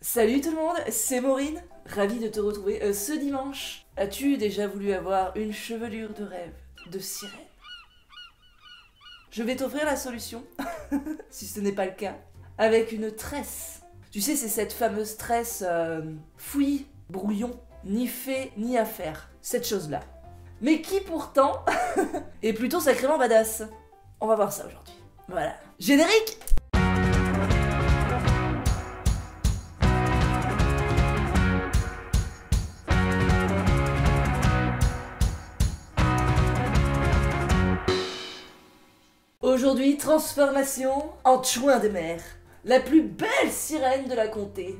Salut tout le monde, c'est Maureen, ravie de te retrouver ce dimanche. As-tu déjà voulu avoir une chevelure de rêve de sirène? Je vais t'offrir la solution, si ce n'est pas le cas, avec une tresse. Tu sais, c'est cette fameuse tresse fouillis, brouillon, ni fait ni à faire, cette chose-là. Mais qui pourtant est plutôt sacrément badass. On va voir ça aujourd'hui. Voilà. Générique! Aujourd'hui, transformation en chouin de mer, la plus belle sirène de la comté.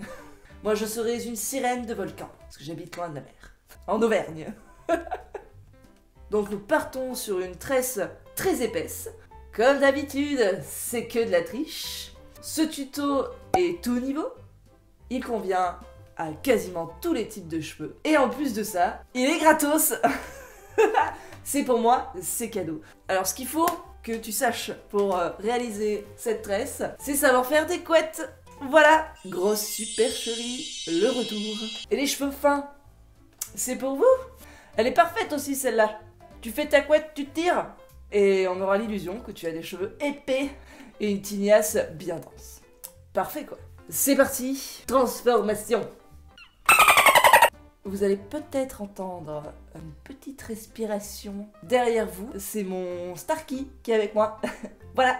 Moi, je serais une sirène de volcan, parce que j'habite loin de la mer, en Auvergne. Donc nous partons sur une tresse très épaisse. Comme d'habitude, c'est que de la triche. Ce tuto est tout niveau. Il convient à quasiment tous les types de cheveux. Et en plus de ça, il est gratos. C'est pour moi, c'est cadeau. Alors ce qu'il faut que tu saches pour réaliser cette tresse, c'est savoir faire des couettes. Voilà, grosse supercherie, le retour. Et les cheveux fins, c'est pour vous. Elle est parfaite aussi celle-là. Tu fais ta couette, tu tires, et on aura l'illusion que tu as des cheveux épais et une tignasse bien dense. Parfait quoi. C'est parti, transformation. Vous allez peut-être entendre une petite respiration derrière vous. C'est mon Starky qui est avec moi. Voilà.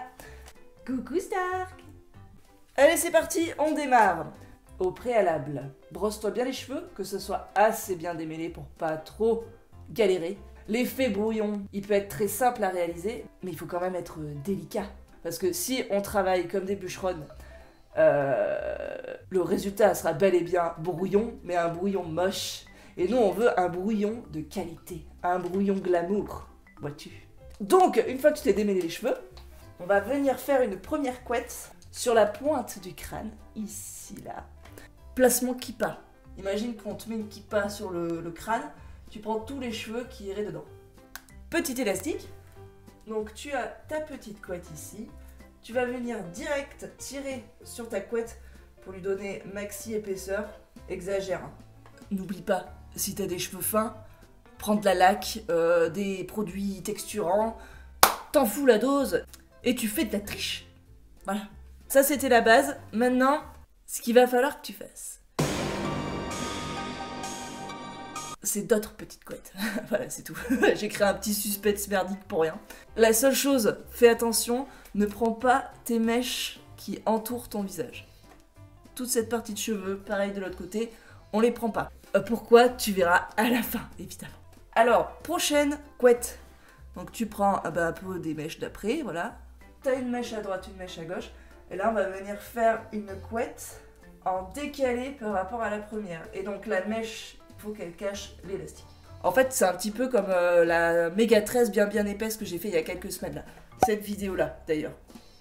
Coucou Stark. Allez, c'est parti, on démarre. Au préalable, brosse-toi bien les cheveux, que ce soit assez bien démêlé pour pas trop galérer. L'effet brouillon, il peut être très simple à réaliser, mais il faut quand même être délicat. Parce que si on travaille comme des bûcheronnes, le résultat sera bel et bien brouillon, mais un brouillon moche. Et nous, on veut un brouillon de qualité, un brouillon glamour, vois-tu. Donc, une fois que tu t'es démêlé les cheveux, on va venir faire une première couette sur la pointe du crâne, ici, là. Placement kippa. Imagine qu'on te met une kippa sur le crâne, tu prends tous les cheveux qui iraient dedans. Petit élastique. Donc, tu as ta petite couette ici. Tu vas venir direct tirer sur ta couette pour lui donner maxi épaisseur. Exagère. N'oublie pas, si tu as des cheveux fins, prends de la laque, des produits texturants, t'en fous la dose et tu fais de la triche. Voilà. Ça, c'était la base. Maintenant, ce qu'il va falloir que tu fasses, c'est d'autres petites couettes. Voilà, c'est tout. J'ai créé un petit suspense merdique pour rien. La seule chose, fais attention, ne prends pas tes mèches qui entourent ton visage. Toute cette partie de cheveux, pareil de l'autre côté, on les prend pas. Pourquoi? Tu verras à la fin, évidemment. Alors, prochaine couette. Donc tu prends un peu des mèches d'après, voilà. T'as une mèche à droite, une mèche à gauche. Et là, on va venir faire une couette en décalé par rapport à la première. Et donc la mèche, il faut qu'elle cache l'élastique. En fait, c'est un petit peu comme la méga tresse bien épaisse que j'ai fait il y a quelques semaines là. Cette vidéo-là, d'ailleurs.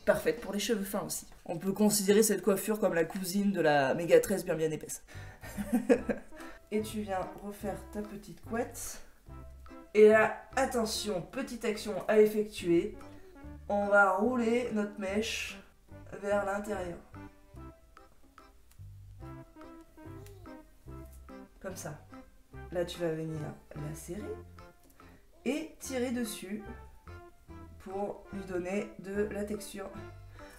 Parfaite pour les cheveux fins aussi. On peut considérer cette coiffure comme la cousine de la méga tresse bien épaisse. Et tu viens refaire ta petite couette. Et là, attention, petite action à effectuer. On va rouler notre mèche vers l'intérieur. Comme ça. Là, tu vas venir la serrer et tirer dessus pour lui donner de la texture.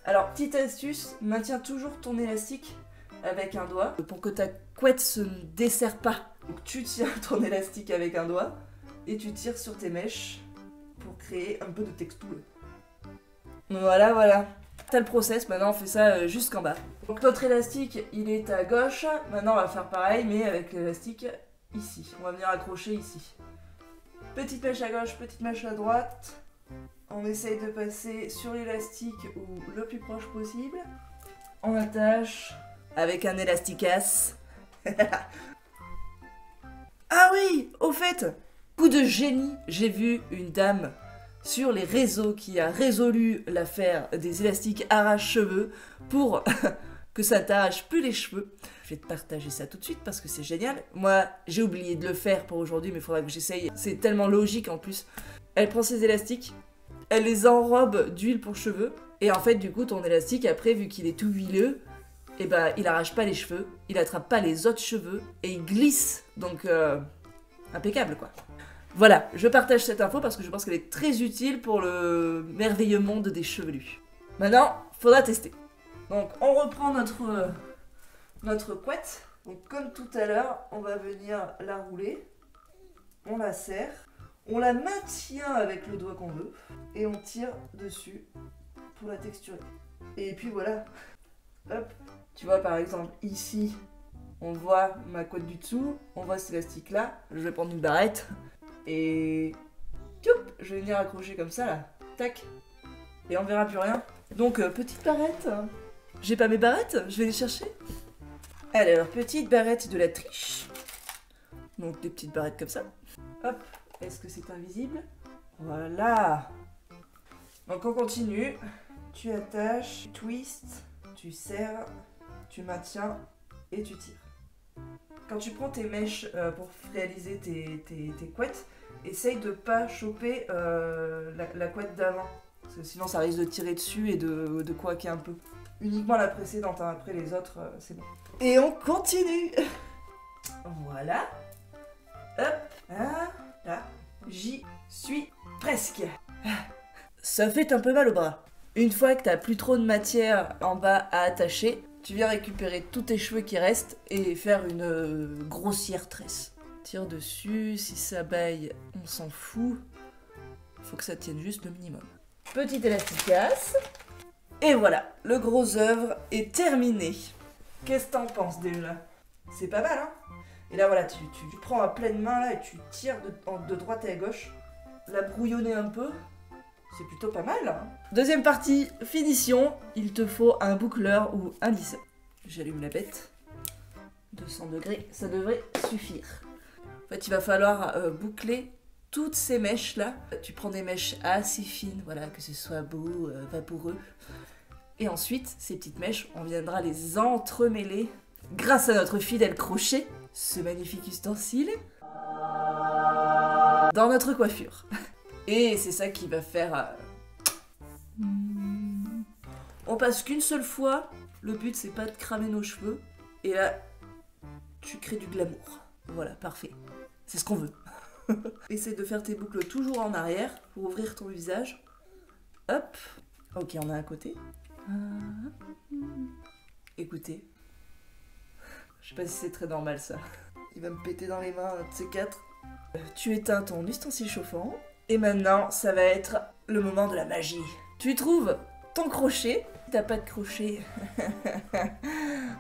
Alors, petite astuce, maintiens toujours ton élastique avec un doigt pour que ta couette se desserre pas. Donc tu tiens ton élastique avec un doigt et tu tires sur tes mèches pour créer un peu de texture. Voilà, voilà. T'as le process, maintenant on fait ça jusqu'en bas. Donc notre élastique, il est à gauche. Maintenant on va faire pareil, mais avec l'élastique ici. On va venir accrocher ici. Petite mèche à gauche, petite mèche à droite. On essaye de passer sur l'élastique ou le plus proche possible. On attache avec un élasticasse. Ah oui, au fait, coup de génie, j'ai vu une dame sur les réseaux qui a résolu l'affaire des élastiques arrache-cheveux pour que ça t'arrache plus les cheveux. Je vais te partager ça tout de suite parce que c'est génial. Moi, j'ai oublié de le faire pour aujourd'hui, mais il faudra que j'essaye. C'est tellement logique en plus. Elle prend ses élastiques, elle les enrobe d'huile pour cheveux, et en fait, du coup, ton élastique, après, vu qu'il est tout huileux, et bah il arrache pas les cheveux, il attrape pas les autres cheveux et il glisse. Donc impeccable quoi. Voilà, je partage cette info parce que je pense qu'elle est très utile pour le merveilleux monde des chevelus. Maintenant, faudra tester. Donc on reprend notre couette. Donc comme tout à l'heure, on va venir la rouler. On la serre. On la maintient avec le doigt qu'on veut. Et on tire dessus pour la texturer. Et puis voilà. Hop. Tu vois par exemple ici, on voit ma couette du dessous. On voit cet élastique là. Je vais prendre une barrette. Et... Toup, je vais venir accrocher comme ça là. Tac. Et on verra plus rien. Donc petite barrette. J'ai pas mes barrettes, je vais les chercher. Alors, petite barrette de la triche. Donc des petites barrettes comme ça. Hop, est-ce que c'est invisible? Voilà. Donc on continue. Tu attaches, tu twists, tu serres, tu maintiens et tu tires. Quand tu prends tes mèches pour réaliser tes couettes, essaye de pas choper la couette d'avant. Parce que sinon ça risque de tirer dessus et de coaquer un peu. Uniquement la précédente, hein. Après les autres, c'est bon. Et on continue. Voilà. Hop, là, j'y suis presque. Ça fait un peu mal au bras. Une fois que t'as plus trop de matière en bas à attacher, tu viens récupérer tous tes cheveux qui restent et faire une grossière tresse. Tire dessus, si ça baille, on s'en fout. Faut que ça tienne juste le minimum. Petit élasticasse. Et voilà, le gros œuvre est terminé. Qu'est-ce que t'en penses déjà? C'est pas mal, hein? Et là voilà, tu prends à pleine main là et tu tires de droite à gauche. La brouillonner un peu, c'est plutôt pas mal, hein? Deuxième partie, finition. Il te faut un boucleur ou un lisseur. J'allume la bête. 200 degrés, ça devrait suffire. En fait, il va falloir boucler toutes ces mèches là. Tu prends des mèches assez fines, voilà, que ce soit beau, vaporeux. Et ensuite, ces petites mèches, on viendra les entremêler grâce à notre fidèle crochet, ce magnifique ustensile, dans notre coiffure. Et c'est ça qui va faire... On passe qu'une seule fois. Le but, c'est pas de cramer nos cheveux. Et là, tu crées du glamour. Voilà, parfait. C'est ce qu'on veut. Essaye de faire tes boucles toujours en arrière pour ouvrir ton visage. Hop. Ok, on a un côté. Écoutez. Je sais pas si c'est très normal ça. Il va me péter dans les mains, un de ces quatre. Tu éteins ton ustensile chauffant. Et maintenant, ça va être le moment de la magie. Tu trouves ton crochet. Si t'as pas de crochet,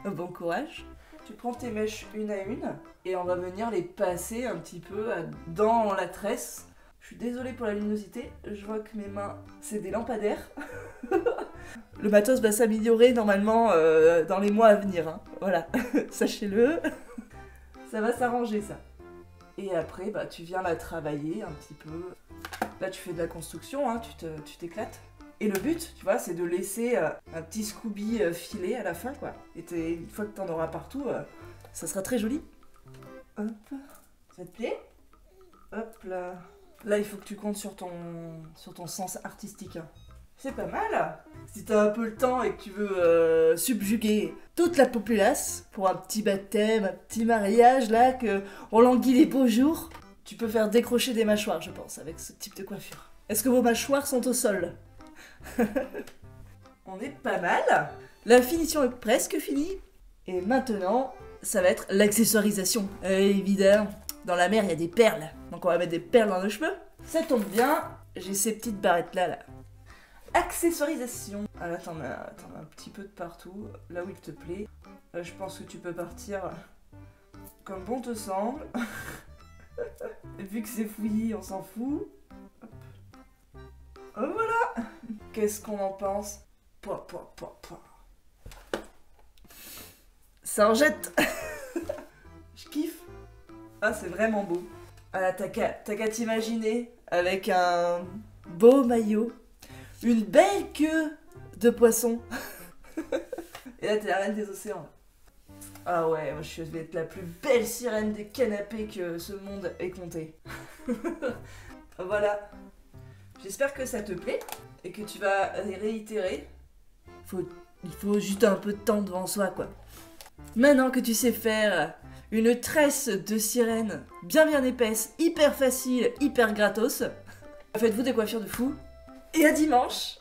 bon courage. Tu prends tes mèches une à une et on va venir les passer un petit peu dans la tresse. Je suis désolée pour la luminosité, je vois que mes mains, c'est des lampadaires. Le matos va s'améliorer normalement dans les mois à venir, hein. Voilà, sachez-le. Ça va s'arranger ça. Et après, bah, tu viens la travailler un petit peu. Là, tu fais de la construction, hein, tu t'éclates. Et le but, tu vois, c'est de laisser un petit Scooby filet à la fin, quoi. Et une fois que t'en auras partout, ça sera très joli. Hop, ça te plaît? Hop là. Là, il faut que tu comptes sur ton sens artistique. C'est pas mal. Si t'as un peu le temps et que tu veux subjuguer toute la populace pour un petit baptême, un petit mariage, là, que on languit les beaux jours, tu peux faire décrocher des mâchoires, je pense, avec ce type de coiffure. Est-ce que vos mâchoires sont au sol? On est pas mal. La finition est presque finie. Et maintenant, ça va être l'accessoirisation. Évidemment, dans la mer, il y a des perles. Donc on va mettre des perles dans nos cheveux. Ça tombe bien, j'ai ces petites barrettes-là, là. Accessoirisation. Ah là, t'en as un petit peu de partout, là où il te plaît. Là, je pense que tu peux partir comme bon te semble. Vu que c'est fouillis, on s'en fout. Hop. Oh, voilà. Qu'est-ce qu'on en pense? Pouah. Ça en jette. Je kiffe. Ah, c'est vraiment beau. Ah, t'as qu'à t'imaginer avec un beau maillot, une belle queue de poisson. Et là, t'es la reine des océans. Ah ouais, moi je vais être la plus belle sirène des canapés que ce monde ait compté. Voilà. J'espère que ça te plaît et que tu vas réitérer. Faut Il faut juste un peu de temps devant soi, quoi. Maintenant que tu sais faire une tresse de sirène bien épaisse, hyper facile, hyper gratos, faites-vous des coiffures de fou. Et à dimanche